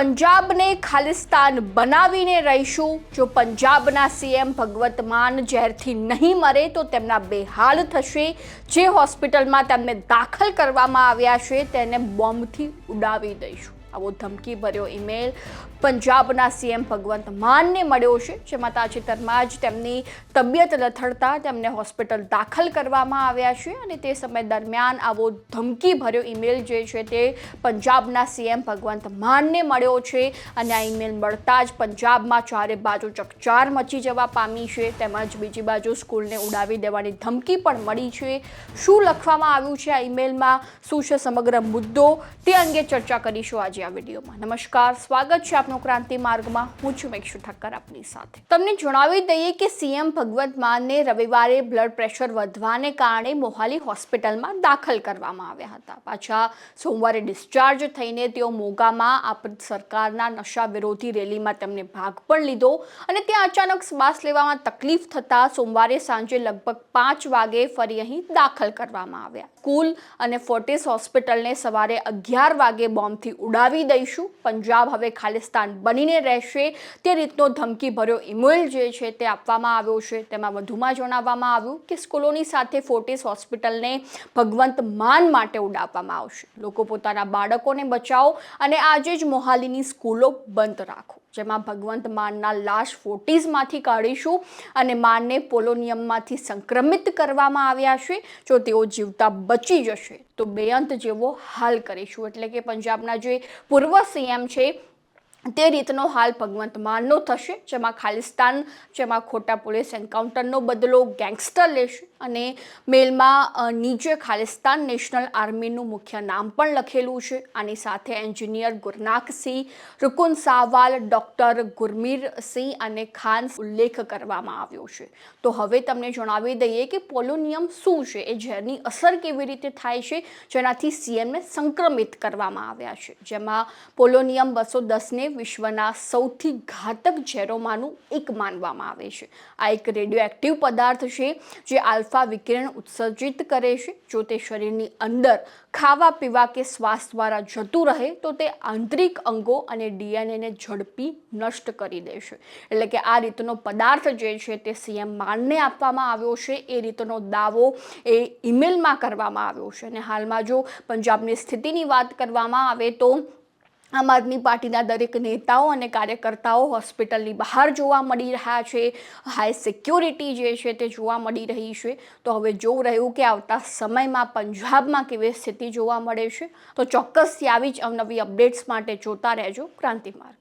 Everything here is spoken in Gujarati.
પંજાબને ખાલિસ્તાન બનાવીને રહીશું। જો પંજાબના સીએમ ભગવત માન ઝેરથી નહીં મરે તો તેમના બેહાલ થશે। જે હોસ્પિટલમાં તેમને દાખલ કરવામાં આવ્યા છે તેને બોમ્બથી ઉડાવી દઈશું। આવો ધમકીભર્યો ઈમેલ પંજાબના સીએમ ભગવંત માનને મળ્યો છે, જેમાં તાજેતરમાં જ તેમની તબિયત લથડતા તેમને હોસ્પિટલ દાખલ કરવામાં આવ્યા છે અને તે સમય દરમિયાન આવો ધમકીભર્યો ઈમેલ જે છે તે પંજાબના સીએમ ભગવંત માનને મળ્યો છે અને આ ઈમેલ મળતા જ પંજાબમાં ચારે બાજુ ચકચાર મચી જવા પામી છે। તેમજ બીજી બાજુ સ્કૂલને ઉડાવી દેવાની ધમકી પણ મળી છે। શું લખવામાં આવ્યું છે આ ઈમેલમાં, શું છે સમગ્ર મુદ્દો, તે અંગે ચર્ચા કરીશું આજે આ વિડીયોમાં। નમસ્કાર, સ્વાગત છે આપનું ક્રાંતિ માર્ગમાં। હું છું મેક્ષુ ઠક્કર આપની સાથે। તમને જણાવી દઈએ કે સીએમ ભગવત માનને રવિવારે બ્લડ પ્રેશર વધવાને કારણે મોહાલી હોસ્પિટલમાં દાખલ કરવામાં આવ્યા હતા। પાછા સોમવારે ડિસ્ચાર્જ થઈને તેઓ મોગામાં આપ સરકારના નશા વિરોધી રેલીમાં તેમને ભાગ પણ લીધો અને ત્યાં અચાનક શ્વાસ લેવામાં તકલીફ થતાં સોમવારે સાંજે લગભગ 5 વાગે ફરી અહીં દાખલ કરવામાં આવ્યા। સ્કૂલ અને ફોર્ટિસ હોસ્પિટલને સવારે 11 વાગે બોમ્બથી ઉડાવી દઈશું, પંજાબ હવે ખાલિસ્તાન બનીને રહેશે, તે રીતનો ધમકીભર્યો ઈમેલ જે છે તે આપવામાં આવ્યો છે। તેમાં વધુમાં જણાવવામાં આવ્યું કે સ્કૂલોની સાથે ફોર્ટિસ હોસ્પિટલને ભગવંત માન માટે ઉડાવવામાં આવશે। લોકો પોતાના બાળકોને બચાવો અને આજે જ મોહાલીની સ્કૂલો બંધ રાખો, જેમાં ભગવંત માનના લાશ ફોર્ટિસમાંથી કાઢીશું અને માનને પોલોનિયમમાંથી સંક્રમિત કરવામાં આવ્યા છે। જો તેઓ જીવતા બચી જશે તો બેઅંત જેવો હાલ કરીશું। એટલે કે પંજાબના જે પૂર્વ સીએમ છે તે રીતનો હાલ ભગવંત માનનો થશે, જેમાં ખાલિસ્તાન, જેમાં ખોટા પોલીસ એન્કાઉન્ટરનો બદલો ગેંગસ્ટર લેશે અને મેલમાં નીચે ખાલિસ્તાન નેશનલ આર્મીનું મુખ્ય નામ પણ લખેલું છે। આની સાથે એન્જિનિયર ગુરનાક સિંહ, રુકુન સાહવાલ, ડૉક્ટર ગુરમીર સિંહ અને ખાન ઉલ્લેખ કરવામાં આવ્યો છે। તો હવે તમને જણાવી દઈએ કે પોલોનિયમ શું છે, એ ઝેરની અસર કેવી રીતે થાય છે, જેનાથી સીએમને સંક્રમિત કરવામાં આવ્યા છે। જેમાં પોલોનિયમ 210ને વિશ્વના સૌથી ઘાતક ઝેરોમાંનું એક માનવામાં આવે છે। આ એક રેડિયોએક્ટિવ પદાર્થ છે જે આલ્ફા વિકિરણ ઉત્સર્જિત કરે છે। જો તે શરીરની અંદર ખાવા પીવા કે શ્વાસ દ્વારા જતું રહે તો તે આંતરિક અંગો અને ડીએનએને ઝડપી નષ્ટ કરી દેશે। એટલે કે આ રીતનો પદાર્થ જે છે તે સીએમ માનને આપવામાં આવ્યો છે, એ રીતનો દાવો એ ઈમેલમાં કરવામાં આવ્યો છે। અને હાલમાં જો પંજાબની સ્થિતિની વાત કરવામાં આવે તો આમ આદમી પાર્ટીના દરેક નેતાઓ અને કાર્યકર્તાઓ હોસ્પિટલની બહાર જોવા મળી રહ્યા છે। હાઈ સિક્યોરિટી જે છે તે જોવા મળી રહી છે। તો હવે જોવું રહ્યું કે આવતા સમયમાં પંજાબમાં કેવી સ્થિતિ જોવા મળે છે। તો ચોક્કસથી આવી જ અવનવી અપડેટ્સ માટે જોતા રહેજો ક્રાંતિ માર્ગ।